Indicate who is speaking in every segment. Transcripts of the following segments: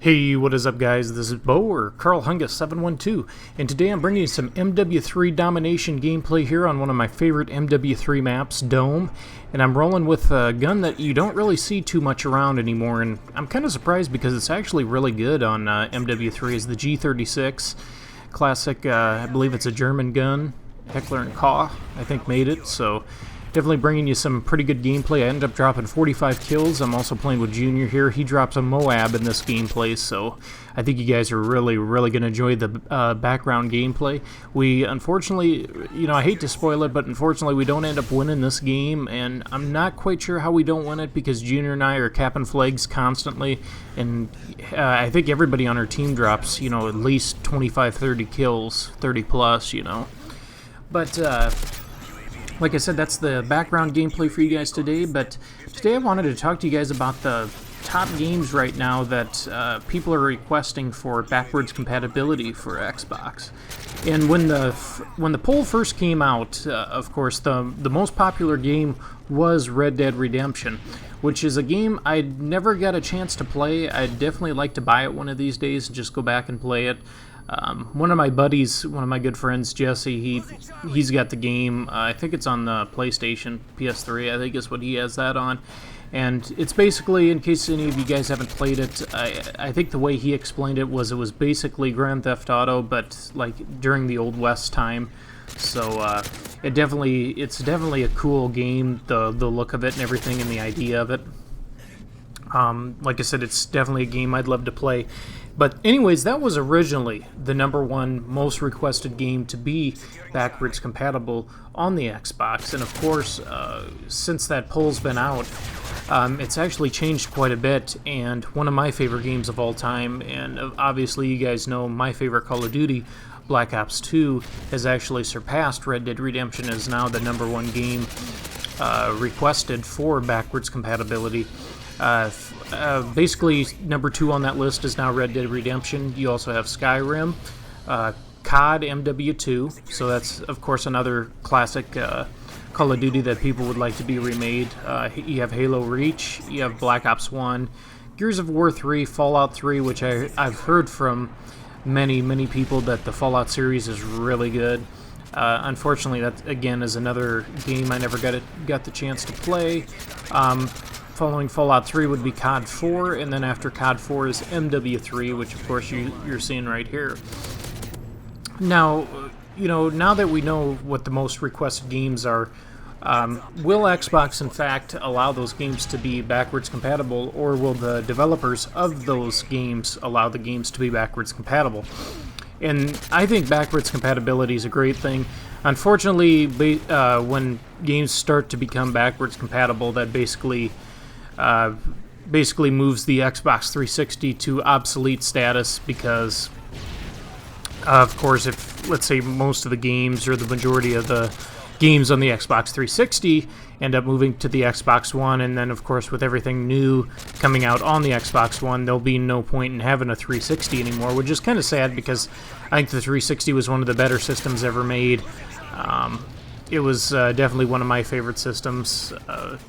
Speaker 1: Hey, what is up, guys? This is Bo, or Carl Hungus 712, and today I'm bringing you some MW3 domination gameplay here on one of my favorite MW3 maps, Dome, and I'm rolling with a gun that you don't really see too much around anymore, and I'm kind of surprised because it's actually really good on MW3. It's the G36 classic. I believe it's a German gun. Heckler and Koch, I think, made it, so definitely bringing you some pretty good gameplay. I ended up dropping 45 kills. I'm also playing with Junior here. He drops a Moab in this gameplay, so I think you guys are really going to enjoy the background gameplay. We, unfortunately, I hate to spoil it, but unfortunately we don't end up winning this game, and I'm not quite sure how we don't win it because Junior and I are capping flags constantly, and I think everybody on our team drops, at least 25, 30 kills, 30 plus, But, like I said, that's the background gameplay for you guys today, but today I wanted to talk to you guys about the top games right now that people are requesting for backwards compatibility for Xbox. And when the poll first came out, of course, the most popular game was Red Dead Redemption, which is a game I never got a chance to play. I'd definitely like to buy it one of these days and just go back and play it. One of my buddies, one of my good friends, Jesse, he's got the game. I think it's on the PlayStation, PS3, I think is what he has that on. And it's basically, in case any of you guys haven't played it, I think the way he explained it was basically Grand Theft Auto, but like during the Old West time. So it's definitely a cool game, the look of it and everything and the idea of it. Like I said, it's definitely a game I'd love to play. But anyways, that was originally the #1 most requested game to be backwards compatible on the Xbox. And of course, since that poll's been out, it's actually changed quite a bit. And one of my favorite games of all time, and obviously you guys know my favorite Call of Duty, Black Ops 2, has actually surpassed Red Dead Redemption as now the #1 game requested for backwards compatibility. Basically, #2 on that list is now Red Dead Redemption. You also have Skyrim, COD MW2, so that's, of course, another classic Call of Duty that people would like to be remade. You have Halo Reach, you have Black Ops 1, Gears of War 3, Fallout 3, which I've heard from many people that the Fallout series is really good. Unfortunately, that, again, is another game I never got the chance to play. Following Fallout 3 would be COD 4, and then after COD 4 is MW3, which of course you're seeing right here. Now, now that we know what the most requested games are, will Xbox in fact allow those games to be backwards compatible, or will the developers of those games allow the games to be backwards compatible? And I think backwards compatibility is a great thing. Unfortunately, when games start to become backwards compatible, that basically moves the Xbox 360 to obsolete status because, of course, if, let's say, most of the games or the majority of the games on the Xbox 360 end up moving to the Xbox One, and then, of course, with everything new coming out on the Xbox One, there'll be no point in having a 360 anymore, which is kind of sad because I think the 360 was one of the better systems ever made. It was definitely one of my favorite systems.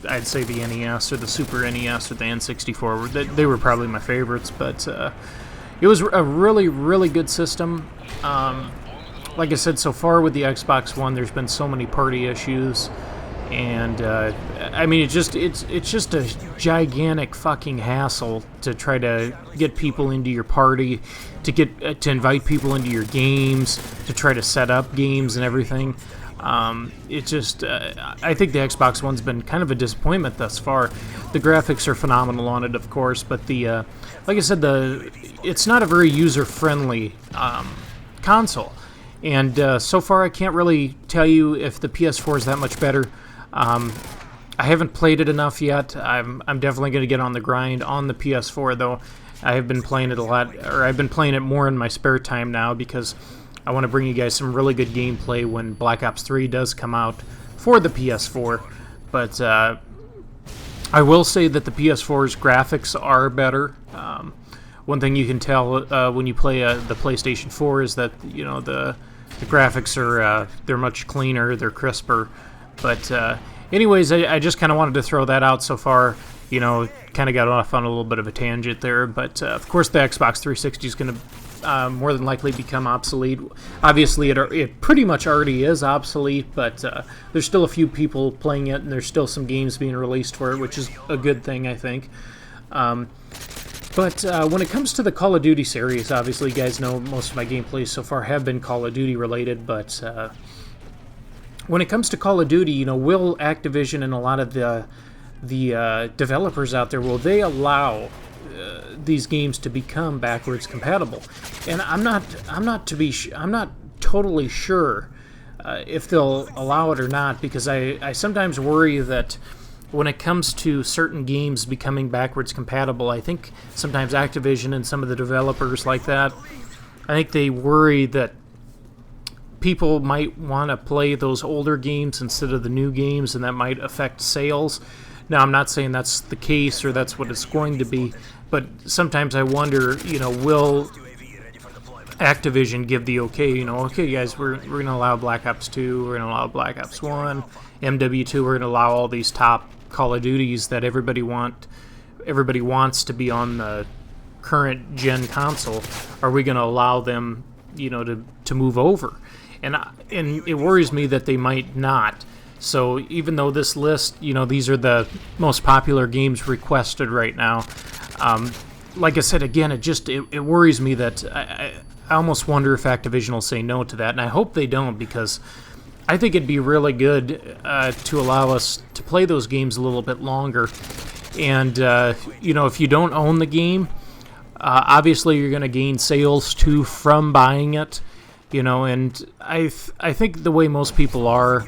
Speaker 1: I'd say the NES or the Super NES or the N64. They were probably my favorites, but it was a really good system. Like I said, so far with the Xbox One, there's been so many party issues, and I mean, it's just a gigantic fucking hassle to try to get people into your party, to invite people into your games, to try to set up games and everything. I think the Xbox One's been kind of a disappointment thus far. The graphics are phenomenal on it, of course, but like I said, it's not a very user-friendly console. And so far, I can't really tell you if the PS4 is that much better. I haven't played it enough yet. I'm definitely going to get on the grind on the PS4, though. I have been playing it a lot, or I've been playing it more in my spare time now because I want to bring you guys some really good gameplay when Black Ops 3 does come out for the PS4. But I will say that the PS4's graphics are better. One thing you can tell when you play the PlayStation 4 is that the graphics are they're much cleaner, they're crisper. But anyways, I just kind of wanted to throw that out so far. you know, kind of got off on a little bit of a tangent there. But of course, the Xbox 360 is going to more than likely become obsolete. Obviously, it pretty much already is obsolete, but there's still a few people playing it, and there's still some games being released for it, which is a good thing, I think. But when it comes to the Call of Duty series, obviously, you guys know most of my gameplays so far have been Call of Duty related, but when it comes to Call of Duty, you know, will Activision and a lot of the developers out there, will they allow these games to become backwards compatible? And I'm not totally sure if they'll allow it or not, because I sometimes worry that when it comes to certain games becoming backwards compatible, I think sometimes Activision and some of the developers like that, I think they worry that people might want to play those older games instead of the new games, and that might affect sales. Now, I'm not saying that's the case or that's what it's going to be, but sometimes I wonder, you know, will Activision give the okay, you know, okay, guys, we're going to allow Black Ops 2, we're going to allow Black Ops 1, MW3, we're going to allow all these top Call of Duties that everybody wants to be on the current gen console. Are we going to allow them, you know, to move over? And it worries me that they might not. So even though this list, you know, these are the most popular games requested right now, like I said, again, it worries me that I almost wonder if Activision will say no to that, and I hope they don't, because I think it'd be really good to allow us to play those games a little bit longer. And, you know, if you don't own the game, obviously you're going to gain sales too from buying it, you know, and I think the way most people are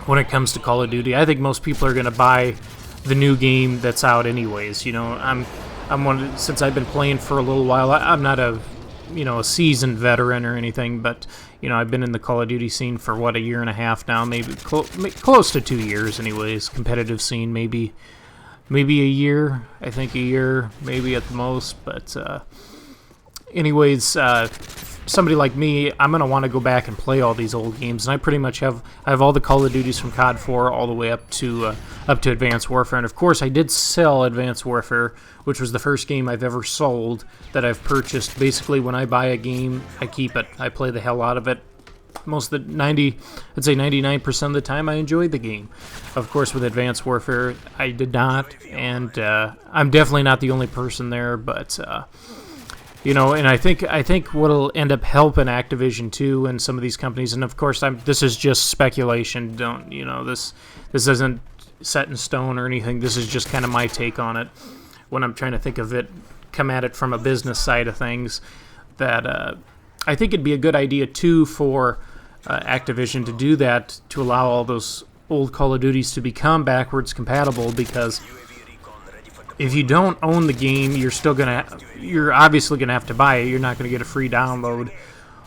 Speaker 1: when it comes to Call of Duty, I think most people are going to buy the new game that's out anyways. You know, since I've been playing for a little while, I'm not a seasoned veteran or anything, but you know, I've been in the Call of Duty scene for a year and a half now, maybe close to 2 years anyways. Competitive scene, maybe a year. I think a year, maybe at the most. But anyways, somebody like me, I'm gonna want to go back and play all these old games, and I pretty much have all the Call of Duties from COD 4 all the way up to Advanced Warfare. And of course, I did sell Advanced Warfare, which was the first game I've ever sold that I've purchased. Basically, when I buy a game, I keep it. I play the hell out of it. Most of the 99% of the time, I enjoyed the game. Of course, with Advanced Warfare, I did not, and I'm definitely not the only person there, but. You know, and I think what'll end up helping Activision too, and some of these companies, and of course, this is just speculation. Don't, you know, this isn't set in stone or anything. This is just kind of my take on it when I'm trying to think of it, come at it from a business side of things. That I think it'd be a good idea too for Activision to do that, to allow all those old Call of Duties to become backwards compatible, because if you don't own the game, you're obviously gonna have to buy it. You're not gonna get a free download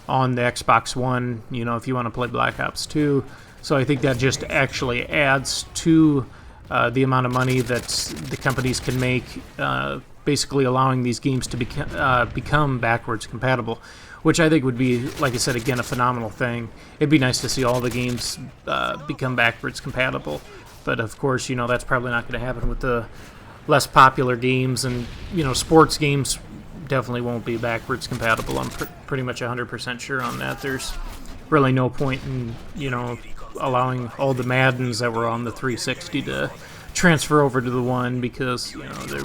Speaker 1: on the Xbox One, you know, if you want to play Black Ops 2. So I think that just actually adds to the amount of money that the companies can make, basically allowing these games to become backwards compatible, which I think would be, like I said, again, a phenomenal thing. It'd be nice to see all the games become backwards compatible, but of course, you know, that's probably not going to happen with the less popular games, and you know, sports games definitely won't be backwards compatible. I'm pretty much 100% sure on that. There's really no point in, you know, allowing all the Maddens that were on the 360 to transfer over to the One, because you know,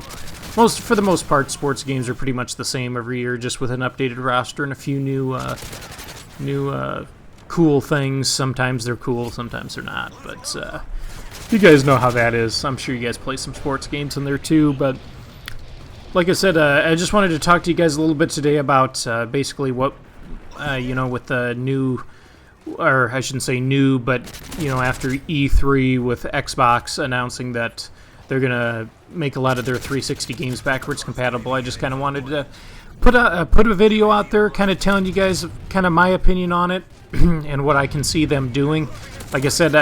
Speaker 1: for the most part, sports games are pretty much the same every year, just with an updated roster and a few new cool things. Sometimes they're cool, sometimes they're not, but you guys know how that is. I'm sure you guys play some sports games in there too, but like I said, I just wanted to talk to you guys a little bit today about basically what, you know, with the new, or I shouldn't say new, but, you know, after E3 with Xbox announcing that they're going to make a lot of their 360 games backwards compatible, I just kind of wanted to put a video out there kind of telling you guys kind of my opinion on it and what I can see them doing. Like I said,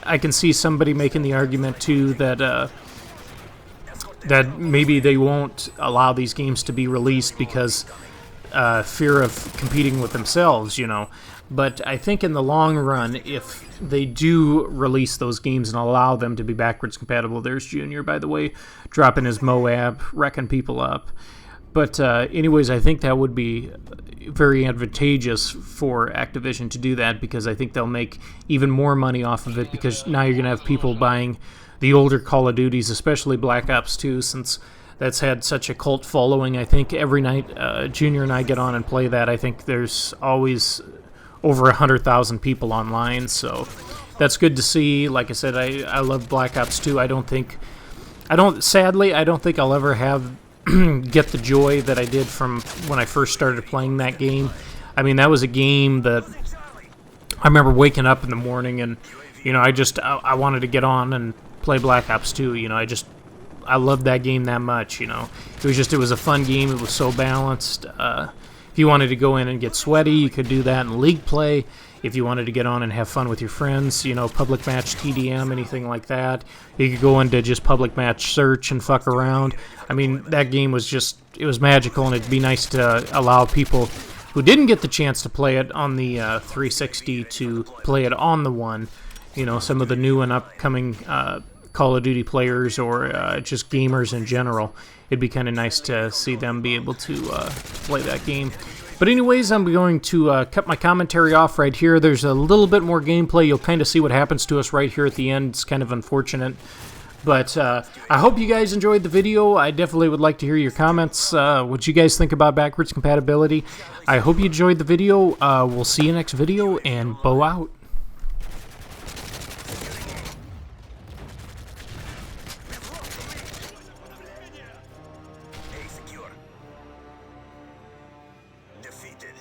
Speaker 1: I can see somebody making the argument too that that maybe they won't allow these games to be released because fear of competing with themselves, you know. But I think in the long run, if they do release those games and allow them to be backwards compatible, there's Junior, by the way, dropping his Moab, wrecking people up. But anyways, I think that would be very advantageous for Activision to do that, because I think they'll make even more money off of it, because now you're going to have people buying the older Call of Duties, especially Black Ops 2, since that's had such a cult following. I think every night Junior and I get on and play that, I think there's always over 100,000 people online, so that's good to see. Like I said, I love Black Ops 2. Sadly, I don't think I'll ever get the joy that I did from when I first started playing that game. I mean, that was a game that I remember waking up in the morning and, you know, I wanted to get on and play Black Ops 2. You know, I loved that game that much, you know. It was a fun game. It was so balanced. If you wanted to go in and get sweaty, you could do that in League play. If you wanted to get on and have fun with your friends, you know, public match TDM, anything like that, you could go into just public match search and fuck around. I mean, that game was it was magical, and it'd be nice to allow people who didn't get the chance to play it on the 360 to play it on the One. You know, some of the new and upcoming Call of Duty players, or just gamers in general. It'd be kind of nice to see them be able to play that game. But anyways, I'm going to cut my commentary off right here. There's a little bit more gameplay. You'll kind of see what happens to us right here at the end. It's kind of unfortunate. But I hope you guys enjoyed the video. I definitely would like to hear your comments. What you guys think about backwards compatibility. I hope you enjoyed the video. We'll see you next video, and bow out.
Speaker 2: Defeated.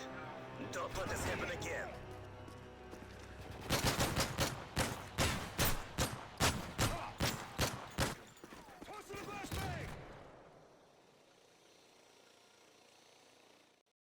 Speaker 2: Don't let this happen again.